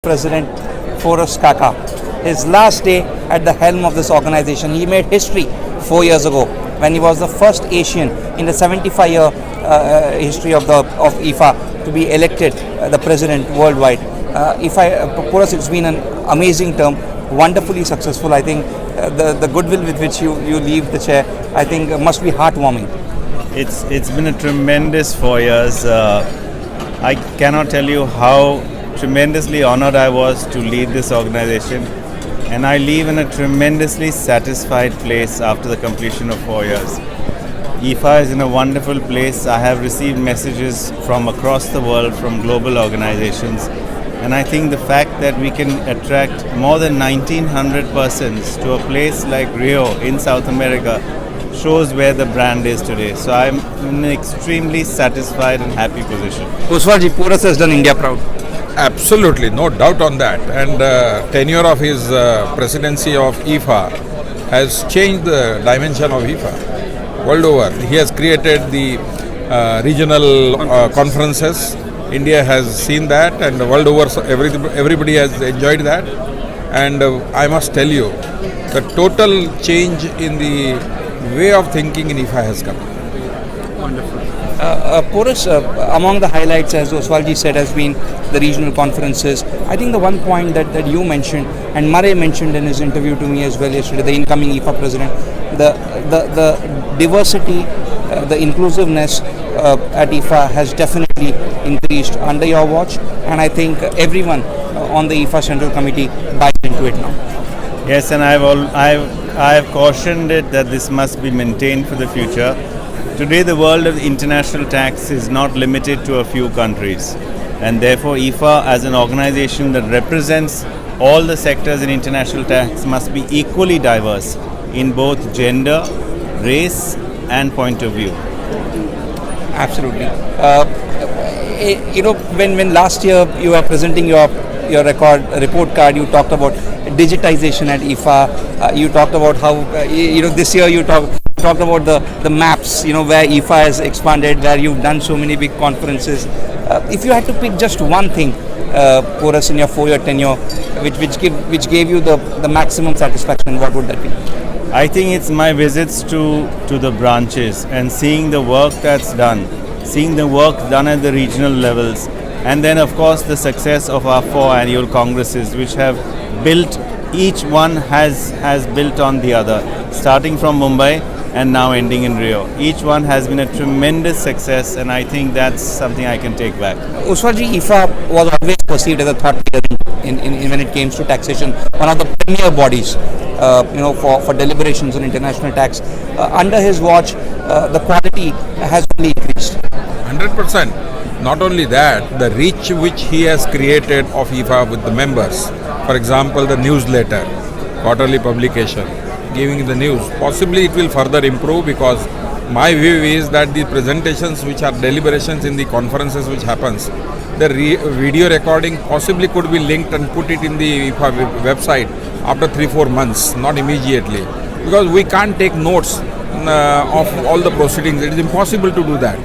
President Porus Kaka. His last day at the helm of this organization. He made history 4 years ago when he was the first Asian in the 75-year history of IFA to be elected the president worldwide. Porus, it's been an amazing term, wonderfully successful. I think the goodwill with which you leave the chair, I think must be heartwarming. It's been a tremendous 4 years. I cannot tell you how tremendously honored I was to lead this organization, and I leave in a tremendously satisfied place after the completion of 4 years. IFA is in a wonderful place. I have received messages from across the world from global organizations, and I think the fact that we can attract more than 1900 persons to a place like Rio in South America shows where the brand is today. So I'm in an extremely satisfied and happy position. Ostwal ji, Porus has done India proud. Absolutely, no doubt on that. And tenure of his presidency of IFA has changed the dimension of IFA world over. He has created the regional conferences. India has seen that, and the world over, so everybody has enjoyed that. And I must tell you, the total change in the way of thinking in IFA has come. Wonderful. Porus, among the highlights, as Ostwalji said, has been the regional conferences. I think the one point that you mentioned, and Murray mentioned in his interview to me as well yesterday, the incoming IFA president, the diversity, the inclusiveness at IFA has definitely increased under your watch, and I think everyone on the IFA Central Committee buys into it now. Yes, and I have cautioned it that this must be maintained for the future. Today, the world of international tax is not limited to a few countries, and therefore IFA as an organization that represents all the sectors in international tax must be equally diverse in both gender, race and point of view. Absolutely. When last year you were presenting your report card, you talked about digitization at IFA. You talked about how this year you talked about the maps, where IFA has expanded, where you've done so many big conferences. If you had to pick just one thing, Porus, in your 4-year tenure, which gave you the maximum satisfaction, what would that be? I think it's my visits to the branches and seeing the work that's done, seeing the work done at the regional levels, and then of course the success of our 4 annual congresses, which have built, each one has built on the other, starting from Mumbai and now ending in Rio. Each one has been a tremendous success, and I think that's something I can take back. Ostwalji, IFA was always perceived as a thought leader in when it came to taxation, one of the premier bodies, for deliberations on international tax. Under his watch, the quality has only increased. 100%. Not only that, the reach which he has created of IFA with the members. For example, the newsletter, quarterly publication, giving the news. Possibly it will further improve, because my view is that the presentations which are deliberations in the conferences which happens, the video recording possibly could be linked and put it in the IFA website after 3-4 months, not immediately. Because we can't take notes of all the proceedings. It is impossible to do that.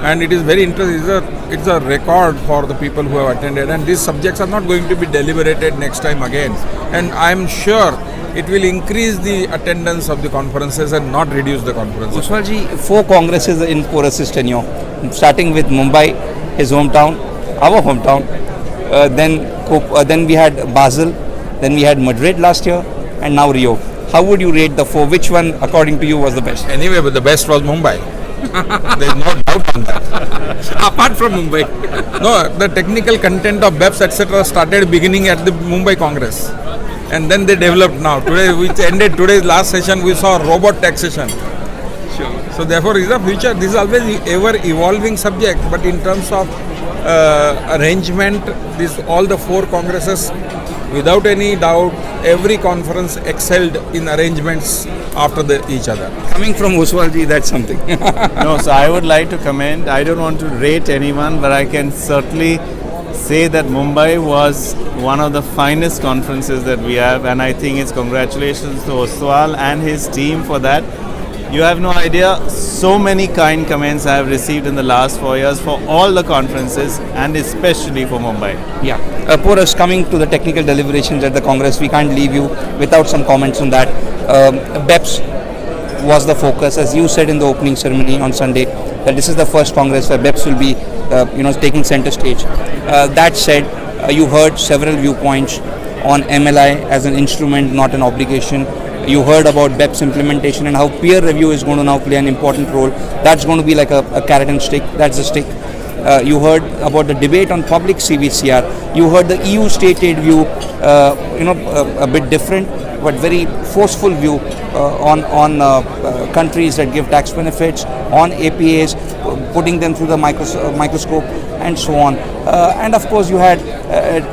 And it is very interesting. It's a record for the people who have attended, and these subjects are not going to be deliberated next time again. And I am sure it will increase the attendance of the conferences and not reduce the conferences. Ostwalji, 4 congresses in Porus' tenure, starting with Mumbai, his hometown, our hometown. Then we had Basel, then we had Madrid last year, and now Rio. How would you rate the 4? Which one, according to you, was the best? Anyway, but the best was Mumbai. There is no doubt on that. Apart from Mumbai. No, the technical content of BEPS, etc. started beginning at the Mumbai Congress. And then they developed now. Today, which ended today's last session, we saw robot taxation. Sure. So therefore, is a future. This is always ever evolving subject. But in terms of arrangement, all the 4 congresses, without any doubt, every conference excelled in arrangements after each other. Coming from Ostwalji, that's something. No, so I would like to comment. I don't want to rate anyone, but I can certainly say that Mumbai was one of the finest conferences that we have, and I think it's congratulations to Ostwal and his team for that. You have no idea so many kind comments I have received in the last 4 years for all the conferences and especially for Mumbai. Yeah. Porus, coming to the technical deliberations at the Congress, we can't leave you without some comments on that. BEPS was the focus, as you said in the opening ceremony on Sunday, that this is the first Congress where BEPS will be, taking center stage. That said, you heard several viewpoints on MLI as an instrument, not an obligation. You heard about BEPS implementation and how peer review is going to now play an important role. That's going to be like a carrot and stick. That's the stick. You heard about the debate on public CVCR. You heard the EU state aid view, a bit different but very forceful view on countries that give tax benefits, on APAs, putting them through the microscope and so on. And of course you had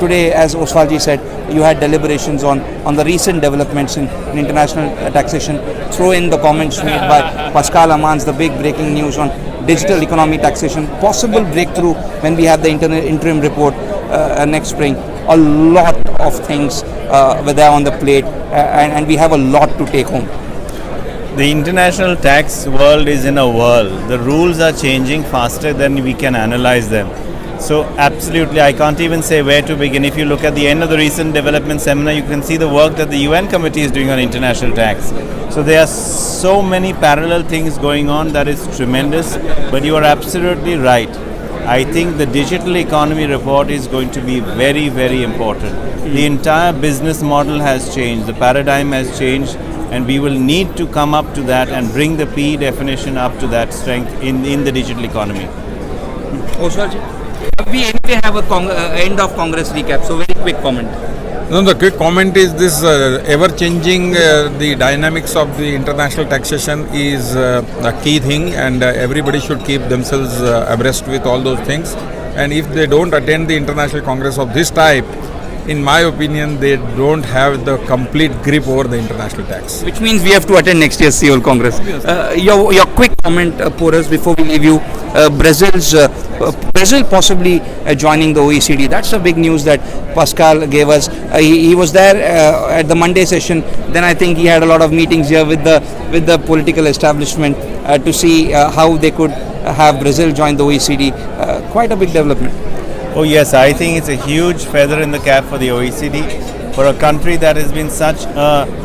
today, as Ostwal said, you had deliberations on the recent developments in international taxation. Throw in the comments made by Pascal Amans, the big breaking news on digital economy taxation, possible breakthrough when we have the interim report next spring. A lot of things were there on the plate, and we have a lot to take home. The international tax world is in a whirl. The rules are changing faster than we can analyze them. So absolutely, I can't even say where to begin. If you look at the end of the recent development seminar, you can see the work that the UN committee is doing on international tax. So there are so many parallel things going on that is tremendous, but you are absolutely right. I think the digital economy report is going to be very, very important. The entire business model has changed, the paradigm has changed, and we will need to come up to that and bring the PE definition up to that strength in the digital economy. Ostwalji, we anyway have a end of Congress recap, so very quick comment. No, the quick comment is this ever-changing, the dynamics of the international taxation is a key thing, and everybody should keep themselves abreast with all those things. And if they don't attend the international congress of this type, in my opinion, they don't have the complete grip over the international tax. Which means we have to attend next year's Seoul Congress. Your quick comment, Porus, before we leave you. Brazil possibly joining the OECD. That's the big news that Pascal gave us. He was there at the Monday session. Then I think he had a lot of meetings here with the political establishment to see how they could have Brazil join the OECD. Quite a big development. Oh yes, I think it's a huge feather in the cap for the OECD, for a country that has been such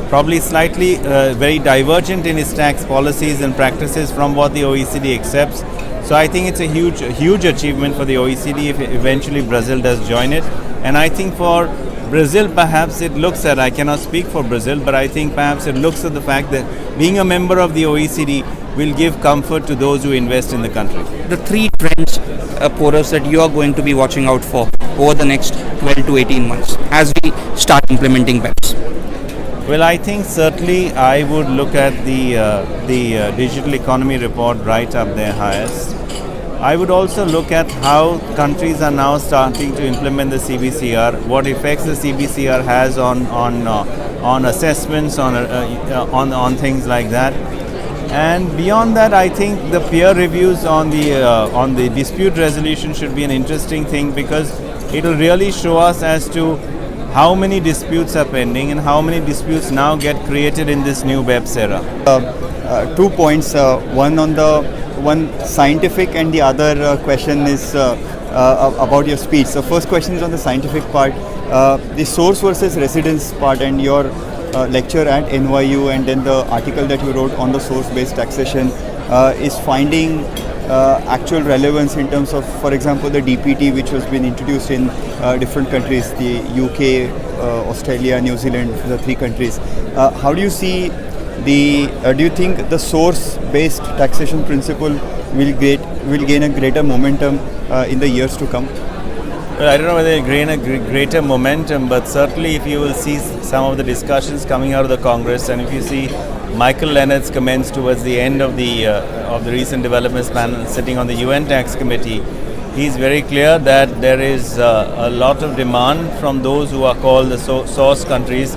probably slightly very divergent in its tax policies and practices from what the OECD accepts. So I think it's a huge achievement for the OECD if eventually Brazil does join it. And I think for Brazil, perhaps it looks at, I cannot speak for Brazil, but I think perhaps it looks at the fact that being a member of the OECD will give comfort to those who invest in the country. The three trends, Porus, that you are going to be watching out for over the next 12 to 18 months as we start implementing BEPS? Well, I think certainly I would look at the digital economy report right up there highest. I would also look at how countries are now starting to implement the CBCR, what effects the CBCR has on assessments, on things like that. And beyond that, I think the peer reviews on the dispute resolution should be an interesting thing, because it will really show us as to how many disputes are pending and how many disputes now get created in this new BEPS era. 2 points, one scientific and the other question is about your speech. So first question is on the scientific part, the source versus residence part, and your lecture at NYU, and then the article that you wrote on the source-based taxation is finding actual relevance in terms of, for example, the DPT, which has been introduced in different countries, the UK, Australia, New Zealand, the 3 countries. How do you see do you think the source-based taxation principle will gain a greater momentum in the years to come? Well, I don't know whether it will gain a greater momentum, but certainly if you will see some of the discussions coming out of the Congress, and if you see Michael Leonard's comments towards the end of the recent developments panel sitting on the UN Tax Committee, he's very clear that there is a lot of demand from those who are called the source countries,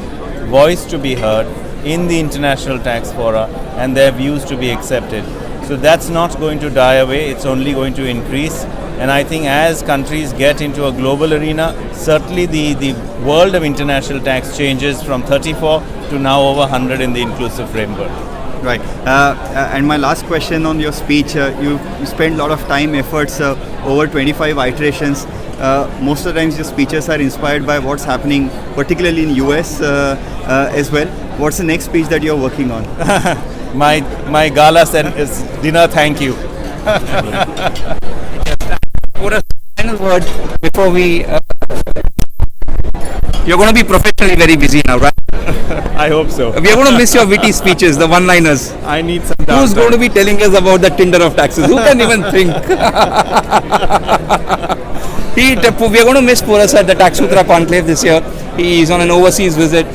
voice to be heard in the international tax fora, and their views to be accepted. So that's not going to die away, it's only going to increase. And I think as countries get into a global arena, certainly the world of international tax changes from 34 to now over 100 in the inclusive framework. Right. And my last question on your speech, you spent a lot of time, efforts, over 25 iterations. Most of the times your speeches are inspired by what's happening, particularly in US as well. What's the next speech that you're working on? My gala is dinner, thank you. For a final word before we... you're going to be professionally very busy now, right? I hope so. We are going to miss your witty speeches, the one-liners. I need some Who's downtime. going to be telling us about the Tinder of taxes? Who can even think? We are going to miss Porus at the Taxsutra Conclave this year. He is on an overseas visit.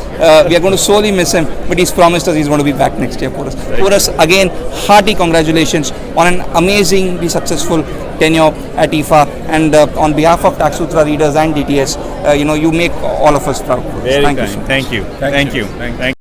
We are going to sorely miss him, but he's promised us he's going to be back next year, Porus. Right. Porus, again, hearty congratulations on an amazingly successful tenure at IFA, and on behalf of Taxsutra readers and DTS, you make all of us proud. Very Thank kind. you so much. Thank you. Thank you.